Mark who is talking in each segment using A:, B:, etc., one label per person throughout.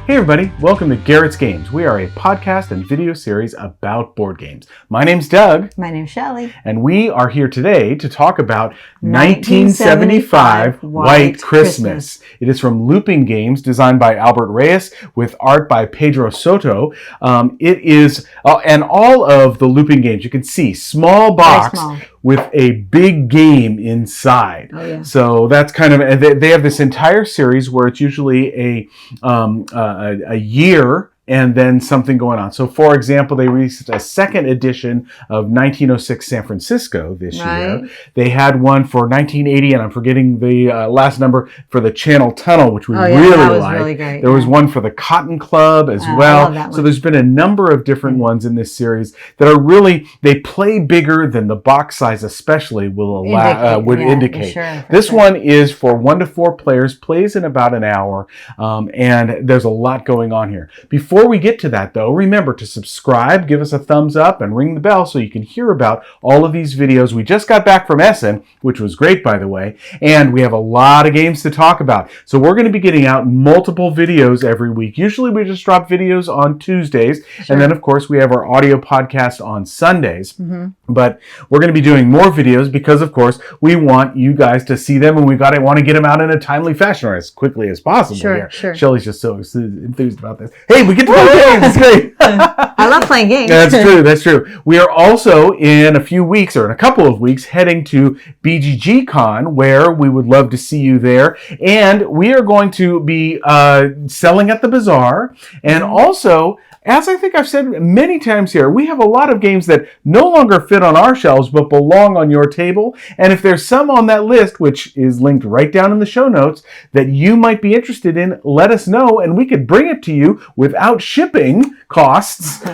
A: Hey everybody, welcome to Garrett's Games. We are a podcast and video series about board games. My name's Doug.
B: My name's Shelley.
A: And we are here today to talk about 1975 White Christmas. It is from Looping Games, designed by Albert Reyes, with art by Pedro Soto. It is, and all of the Looping Games, you can see, small box with a big game inside.
B: Oh, yeah.
A: So that's kind of, they have this entire series where it's usually a year and then something going on. So, for example, they released a second edition of 1906 San Francisco this year. They had one for 1980, and I'm forgetting the last number, for the Channel Tunnel, which we really liked.
B: Really great.
A: There was one for the Cotton Club as well. So there's been a number of different ones in this series that are really, they play bigger than the box size especially would indicate. This one is for 1 to 4 players, plays in about an hour, and there's a lot going on here. Before we get to that, though, remember to subscribe, give us a thumbs up, and ring the bell so you can hear about all of these videos. We just got back from Essen, which was great, by the way, and we have a lot of games to talk about. So we're going to be getting out multiple videos every week. Usually we just drop videos on Tuesdays, and then, of course, we have our audio podcast on Sundays. But we're going to be doing more videos because, of course, we want you guys to see them, and we want to get them out in a timely fashion, or as quickly as possible. Sure. Shelley's just so enthused about this. Hey, we get to play games. It's great.
B: I love playing games.
A: That's true. We are also in a few weeks, or in a couple of weeks, heading to BGG Con, where we would love to see you there. And we are going to be selling at the bazaar, and also, as I think I've said many times here, we have a lot of games that no longer fit on our shelves but belong on your table. And if there's some on that list, which is linked right down in the show notes, that you might be interested in, let us know, and we could bring it to you without shipping costs to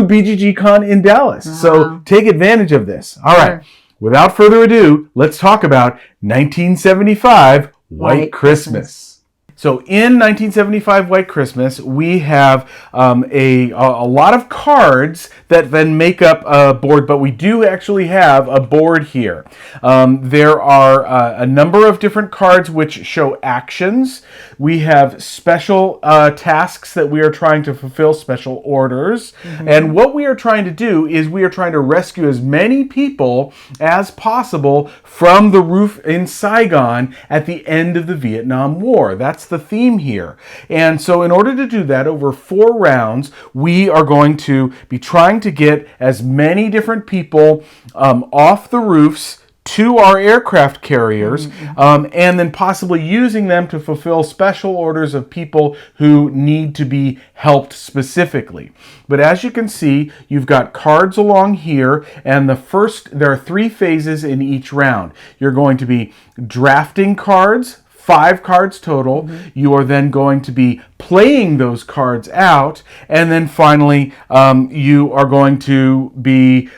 A: BGG Con in Dallas. So take advantage of this. All right. Without further ado, let's talk about 1975 White Christmas. So in 1975 White Christmas, we have a lot of cards that then make up a board, but we do actually have a board here. There are a number of different cards which show actions. We have special tasks that we are trying to fulfill, special orders. And what we are trying to do is we are trying to rescue as many people as possible from the roof in Saigon at the end of the Vietnam War. That's the theme here. And so in order to do that, over 4 rounds, we are going to be trying to get as many different people off the roofs to our aircraft carriers, and then possibly using them to fulfill special orders of people who need to be helped specifically. But as you can see, you've got cards along here, and there are 3 phases in each round. You're going to be drafting cards, 5 cards total. You are then going to be playing those cards out, and then finally you are going to be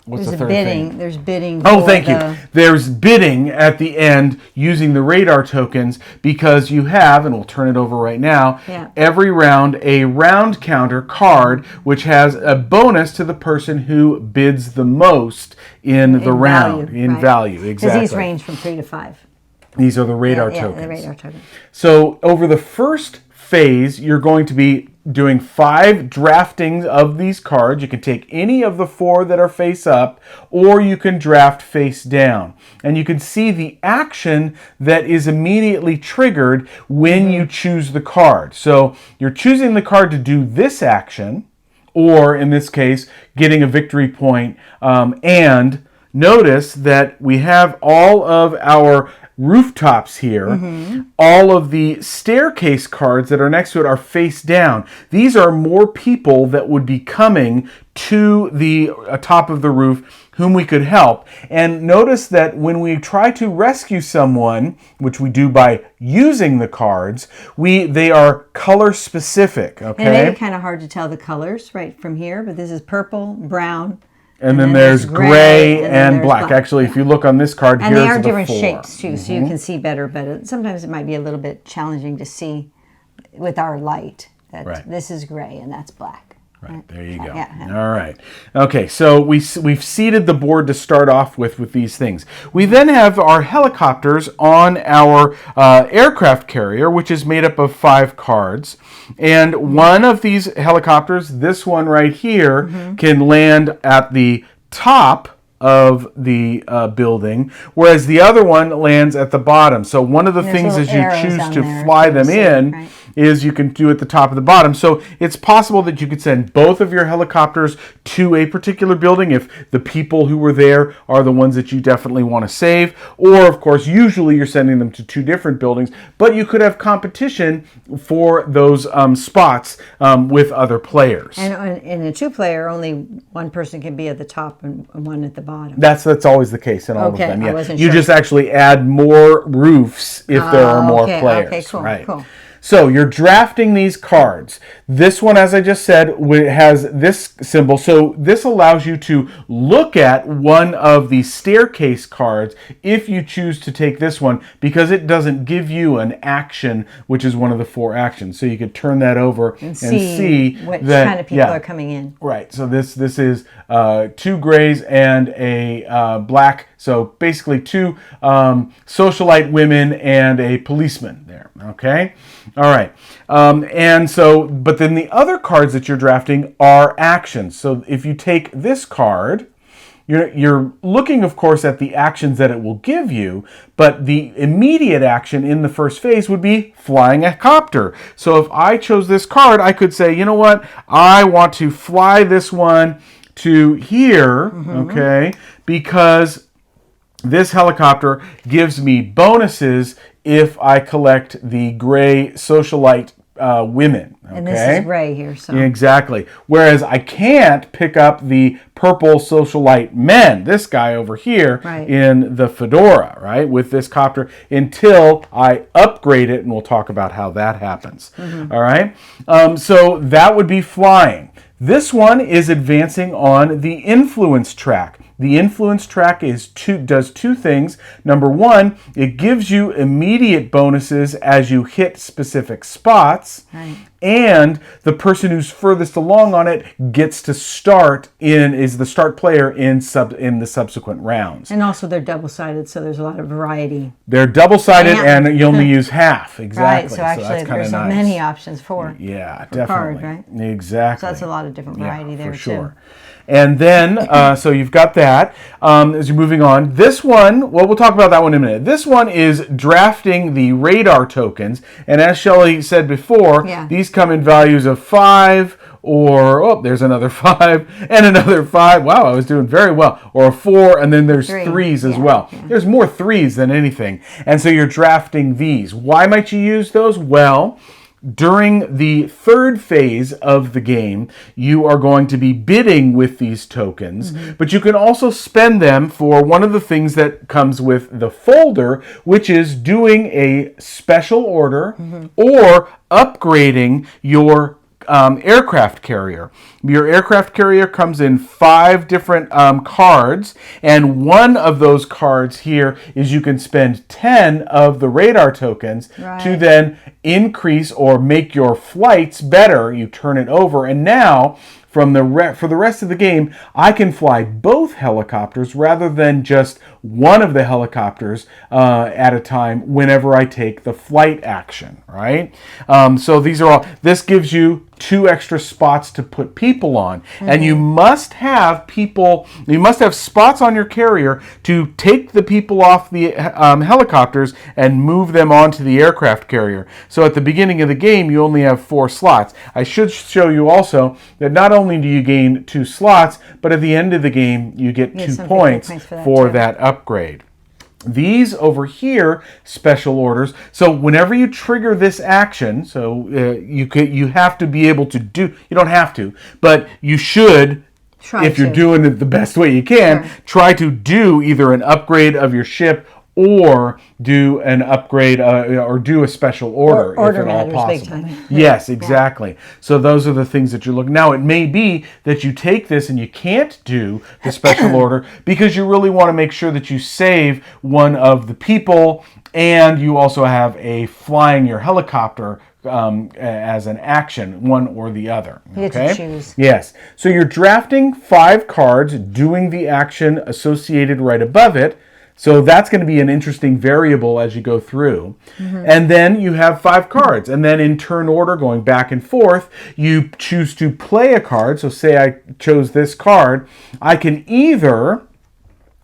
A: what's the third thing?
B: There's bidding.
A: Oh, thank you. There's bidding at the end using the radar tokens, because you have, and we'll turn it over right now, every round a round counter card, which has a bonus to the person who bids the most in the round. Value, exactly.
B: Because these range from 3 to 5.
A: These are the radar tokens.
B: The radar tokens.
A: So over the first phase, you're going to be doing 5 draftings of these cards. You can take any of the 4 that are face up, or you can draft face down. And you can see the action that is immediately triggered when you choose the card. So you're choosing the card to do this action, or in this case, getting a victory point. And notice that we have all of our rooftops here. All of the staircase cards that are next to it are face down. These are more people that would be coming to the top of the roof whom we could help. And notice that when we try to rescue someone, which we do by using the cards, they are color specific. Okay.
B: And it may be kind of hard to tell the colors right from here, but this is purple, brown,
A: and then there's gray and black. Actually, if you look on this card,
B: and
A: here's
B: they are
A: the
B: different
A: 4.
B: shapes too, so you can see better. But sometimes it might be a little bit challenging to see with our light that this is gray and that's black.
A: Right, there you go.
B: Yeah.
A: All right. Okay, so we've seeded the board to start off with these things. We then have our helicopters on our aircraft carrier, which is made up of 5 cards. And one of these helicopters, this one right here, can land at the top of the building, whereas the other one lands at the bottom. So one of the things as you choose to fly them in is you can do at the top of the bottom. So it's possible that you could send both of your helicopters to a particular building if the people who were there are the ones that you definitely want to save. Or, of course, usually you're sending them to 2 different buildings, but you could have competition for those spots with other players.
B: And in a 2-player, only one person can be at the top and one at the bottom.
A: That's always the case in all of them. Yeah.
B: I wasn't
A: you
B: sure.
A: just actually add more roofs if there are more players.
B: Okay, cool,
A: right.
B: cool.
A: So you're drafting these cards. This one, as I just said, has this symbol. So this allows you to look at one of the staircase cards if you choose to take this one, because it doesn't give you an action, which is one of the 4 actions. So you could turn that over and see
B: which
A: that,
B: kind of people are coming in.
A: Right. So this is 2 grays and a black. So basically 2 socialite women and a policeman there. Okay. All right. And so, but then the other cards that you're drafting are actions. So if you take this card, you're looking, of course, at the actions that it will give you, but the immediate action in the first phase would be flying a copter. So if I chose this card, I could say, you know what, I want to fly this one to here, okay, because this helicopter gives me bonuses if I collect the gray socialite women. Okay?
B: And this is gray here. So.
A: Exactly. Whereas I can't pick up the purple socialite men, this guy over here, in the fedora, right, with this copter, until I upgrade it, and we'll talk about how that happens. All right? So that would be flying. This one is advancing on the influence track. The influence track does 2 things. Number 1, it gives you immediate bonuses as you hit specific spots.
B: Right.
A: And the person who's furthest along on it gets to is the start player in the subsequent rounds.
B: And also they're double-sided, so there's a lot of variety.
A: They're double-sided, and you only use half. Exactly.
B: Right, so actually there's
A: nice.
B: many options for
A: definitely.
B: card, right?
A: Exactly.
B: So that's a lot of different variety there,
A: for sure.
B: too.
A: And then, so you've got that. As you're moving on, this one, well, we'll talk about that one in a minute. This one is drafting the radar tokens. And as Shelley said before, these come in values of 5, or, there's another 5, and another 5. Wow, I was doing very well. Or a 4, and then there's 3s as well. Yeah. There's more 3s than anything. And so you're drafting these. Why might you use those? Well, during the 3rd phase of the game, you are going to be bidding with these tokens, but you can also spend them for one of the things that comes with the folder, which is doing a special order or upgrading your aircraft carrier. Your aircraft carrier comes in 5 different cards, and one of those cards here is you can spend 10 of the radar tokens to then increase or make your flights better. You turn it over, and now for the rest of the game, I can fly both helicopters rather than just one of the helicopters at a time whenever I take the flight action, right? So this gives you 2 extra spots to put people on. And you must have spots on your carrier to take the people off the helicopters and move them onto the aircraft carrier. So at the beginning of the game, you only have 4 slots. I should show you also that not only do you gain 2 slots, but at the end of the game, you get 2 points for that upgrade. These over here, special orders. So whenever you trigger this action, so you have to be able to do. You don't have to, but you should. If you're doing it the best way you can, try to do either an upgrade of your ship or do an upgrade or do a special order if at all possible. Big time. Yes, exactly. Yeah. So those are the things that you're looking. Now, it may be that you take this and you can't do the special order because you really want to make sure that you save one of the people, and you also have a flying your helicopter as an action, one or the other.
B: You get to choose.
A: Yes. So you're drafting 5 cards, doing the action associated right above it. So that's going to be an interesting variable as you go through. And then you have 5 cards. And then in turn order, going back and forth, you choose to play a card. So say I chose this card. I can either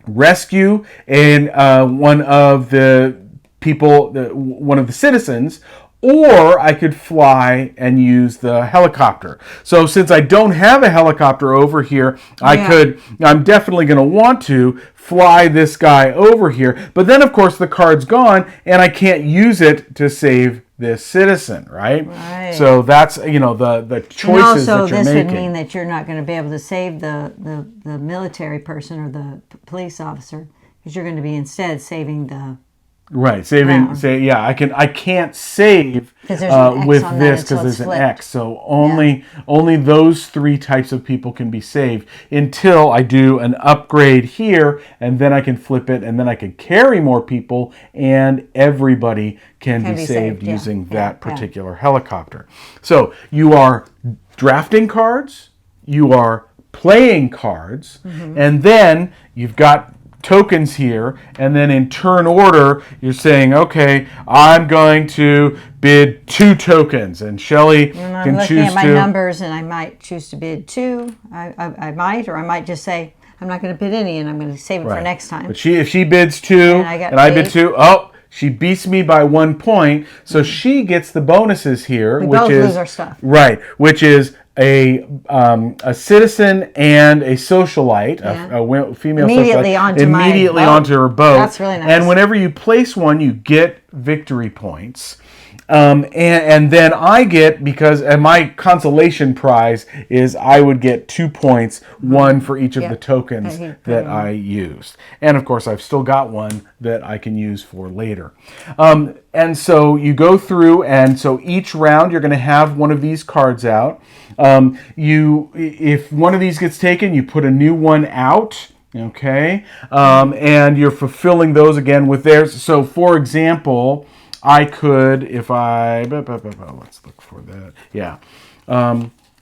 A: rescue one of the people, one of the citizens, or I could fly and use the helicopter. So since I don't have a helicopter over here, I'm definitely going to want to fly this guy over here. But then, of course, the card's gone, and I can't use it to save this citizen, right? So that's, the choices that you're making.
B: Also, this would mean that you're not going to be able to save the military person or the police officer, because you're going to be instead saving the...
A: Right, I can't save with this because there's an X. So only those 3 types of people can be saved until I do an upgrade here, and then I can flip it, and then I can carry more people, and everybody can be saved using that particular helicopter. So you are drafting cards, you are playing cards, and then you've got tokens here, and then in turn order you're saying, okay, I'm going to bid 2 tokens, and Shelley can choose to... I'm looking at my
B: numbers, and I might choose to bid 2. I might just say I'm not going to bid any, and I'm going to save it for next time. But
A: if she bids 2 and I bid 2, she beats me by 1 point, so she gets the bonuses here,
B: we both lose our stuff.
A: Right, which is a citizen and a socialite, a female socialite, immediately onto her boat.
B: That's really nice.
A: And whenever you place one, you get victory points. And then I get, and my consolation prize is I would get 2 points, 1 for each of the tokens that I used. And of course, I've still got 1 that I can use for later. And so you go through, and so each round you're going to have one of these cards out. If one of these gets taken, you put a new one out. Okay, and you're fulfilling those again with theirs. So, for example, I could, let's look for that. Yeah.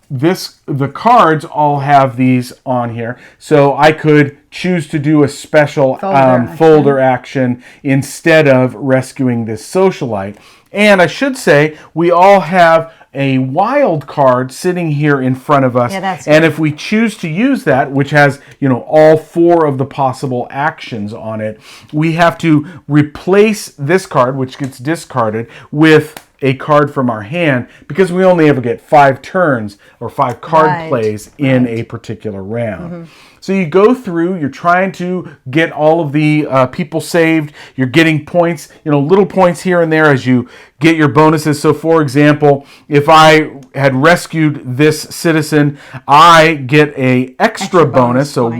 A: The cards all have these on here. So I could choose to do a special folder action instead of rescuing this socialite. And I should say, we all have a wild card sitting here in front of us. And if we choose to use that, which has, all 4 of the possible actions on it, we have to replace this card, which gets discarded, with a card from our hand, because we only ever get 5 turns or 5 card plays in a particular round. So you go through, you're trying to get all of the people saved, you're getting points, little points here and there as you get your bonuses. So for example, if I had rescued this citizen, I get a extra bonus, so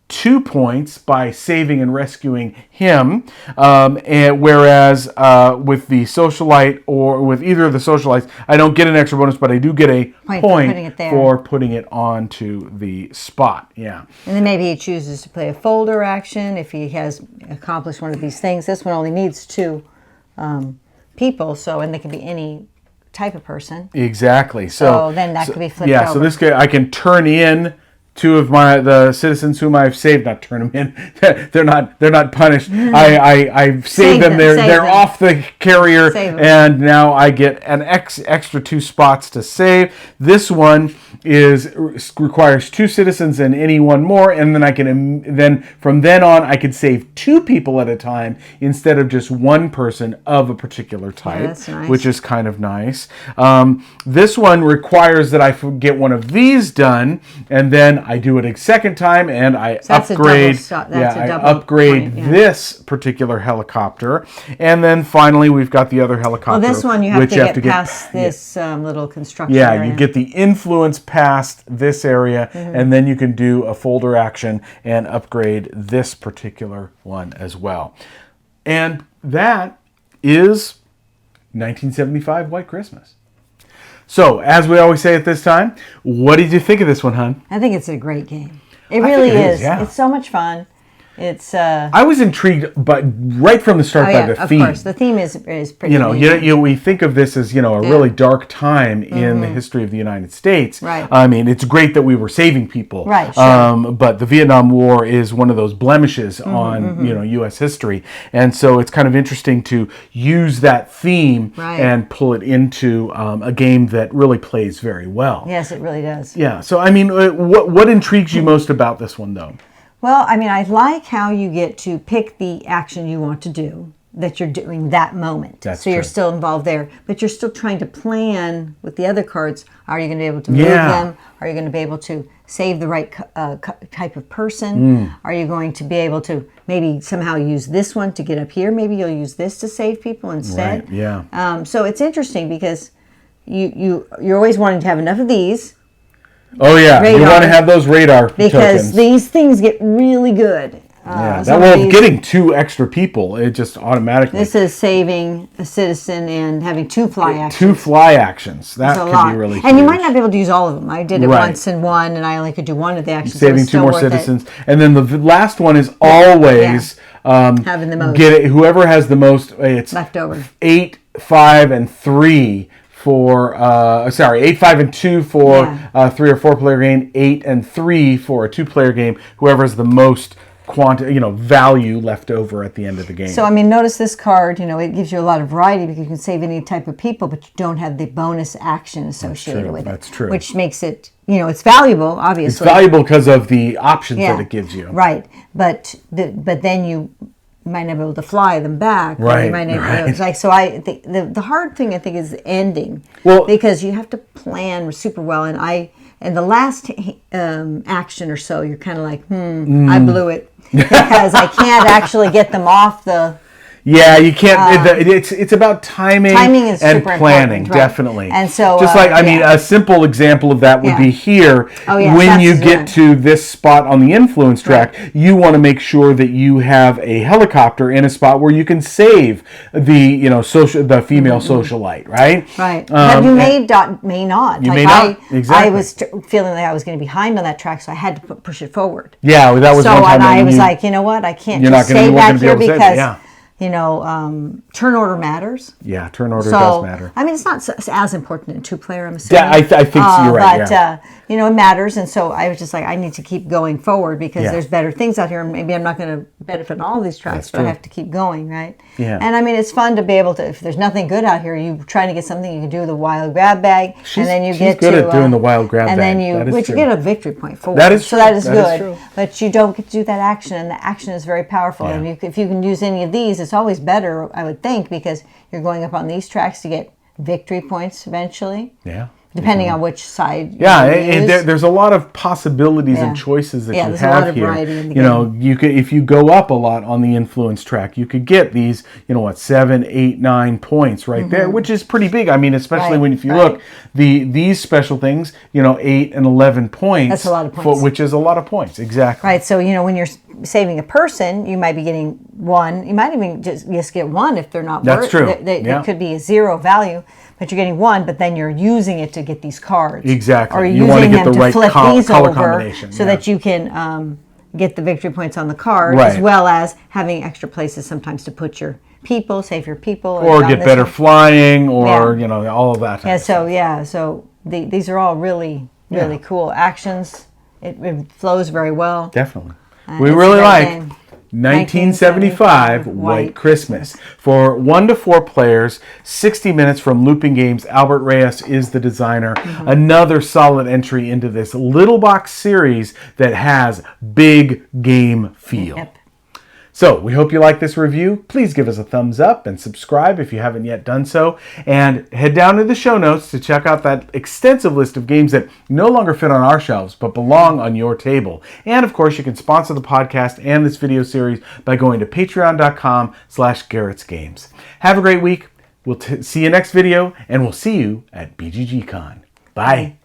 A: 2 points by saving and rescuing him, and whereas with the socialite or with either of the socialites, I don't get an extra bonus, but I do get a point for putting it onto the spot. Yeah.
B: And then maybe he chooses to play a folder action if he has accomplished one of these things. This one only needs 2 people, and they can be any type of person.
A: Exactly.
B: So then that could be flipped over.
A: So this guy, I can turn in 2 of the citizens whom I've saved, not turn them in. They're not punished. I've saved them. They're off the carrier, and now I get an extra 2 spots to save. This one requires 2 citizens and any one more, and then I can from then on I can save 2 people at a time instead of just 1 person of a particular type,
B: that's nice.
A: Which is kind of nice. This one requires that I get one of these done, and then I do it a second time, and I upgrade. This particular helicopter, and then finally we've got the other helicopter.
B: Well, this one you have to get past this little construction.
A: area. You get the influence past this area, and then you can do a folder action and upgrade this particular one as well. And that is 1975 White Christmas. So, as we always say at this time, what did you think of this one, hon?
B: I think it's a great game. It really is. It's so much fun. It's
A: I was intrigued, but right from the start by the theme.
B: Of course, the theme is pretty.
A: We think of this as a really dark time in the history of the United States.
B: Right.
A: I mean, it's great that we were saving people.
B: Right. Sure.
A: But the Vietnam War is one of those blemishes on U.S. history, and so it's kind of interesting to use that theme and pull it into a game that really plays very well.
B: Yes, it really does.
A: Yeah. So I mean, what intrigues you most about this one, though?
B: Well, I mean, I like how you get to pick the action you want to do, that you're doing that moment.
A: That's
B: so you're
A: true.
B: still involved there, but you're still trying to plan with the other cards. Are you going to be able to move them? Are you going to be able to save the right type of person? Are you going to be able to maybe somehow use this one to get up here? Maybe you'll use this to save people instead.
A: Right. Yeah.
B: So it's interesting because you're always wanting to have enough of these.
A: Oh yeah,
B: radar,
A: you want to have those radar
B: because
A: tokens.
B: these things get really good.
A: Getting 2 extra people, it just automatically.
B: This is saving a citizen and having 2 fly actions.
A: 2 fly actions. That could be really huge.
B: And you might not be able to use all of them. I did it once in one, and I only could do one of the actions.
A: Saving 2 more citizens. And then the last one is always
B: having the most.
A: Whoever has the most. It's
B: left over.
A: 8, 5, and 3. For 8, 5, and 2 for 3 or 4 player game, 8 and 3 for a 2 player game. Whoever has the most value left over at the end of the game.
B: So I mean, notice this card. it gives you a lot of variety because you can save any type of people, but you don't have the bonus action associated with it.
A: That's true.
B: Which makes it, it's valuable. Obviously,
A: it's valuable because of the options that it gives you.
B: Right, but then you might not be able to fly them back.
A: Right.
B: You might not, so I think the hard thing I think is the ending.
A: Well,
B: because you have to plan super well, and the last action or so, you're kind of like, I blew it because I can't actually get them off the.
A: Yeah, you can't. It's about timing
B: is
A: and
B: super
A: planning,
B: right?
A: definitely.
B: And so,
A: just like a simple example of that would be here. When you get to this spot on the influence track, you want to make sure that you have a helicopter in a spot where you can save the the female socialite, right?
B: Right. But you may not.
A: You may not. Exactly.
B: I was feeling like I was going to be behind on that track, so I had to push it forward.
A: Yeah, that was one time.
B: So I was like, you know what? I can't just stay back here because. Turn order matters.
A: Yeah, turn order does matter.
B: I mean, it's not as important in 2-player, I'm assuming.
A: Yeah, I think you're right.
B: But, it matters. And so I was just like, I need to keep going forward because there's better things out here. And maybe I'm not going to benefit on all these tracks, but I have to keep going, right?
A: Yeah.
B: And I mean, it's fun to be able to, if there's nothing good out here, you trying to get something, you can do the wild grab bag. And then she's good
A: at doing the wild grab bag.
B: And then you get a victory point for
A: that. Is
B: so
A: true.
B: that is good.
A: Is true.
B: But you don't get to do that action, and the action is very powerful.
A: Yeah.
B: And if you can use any of these, it's always better, I would think, because you're going up on these tracks to get victory points eventually.
A: Yeah.
B: Depending on which side.
A: There's a lot of possibilities and choices that you have here. A lot of variety in the game. You could, if you go up a lot on the influence track, you could get these, 7, 8, 9 points right there, which is pretty big. I mean, especially if you look, these special things, 8 and 11 points.
B: That's a lot of points.
A: Which is a lot of points, exactly.
B: Right. So when you're saving a person, you might be getting 1. You might even just get 1 if they're not.
A: That's true.
B: They could be a 0 value. But you're getting 1, but then you're using it to get these cards.
A: Exactly.
B: Or
A: you
B: using
A: want to get
B: them
A: the right
B: flip these
A: color
B: over
A: combination.
B: so that you can get the victory points on the card, as well as having extra places sometimes to put your people, save your people.
A: Or get better flying, or, all of that.
B: So these are all really, really cool actions. It flows very well.
A: Definitely. We really like 1975 White Christmas. For 1 to 4 players, 60 minutes from Looping Games. Albert Reyes is the designer. Another solid entry into this little box series that has big game feel.
B: Yep.
A: So, we hope you like this review. Please give us a thumbs up and subscribe if you haven't yet done so. And head down to the show notes to check out that extensive list of games that no longer fit on our shelves, but belong on your table. And, of course, you can sponsor the podcast and this video series by going to patreon.com/GarrettsGames. Have a great week. We'll see you next video, and we'll see you at BGGCon. Bye.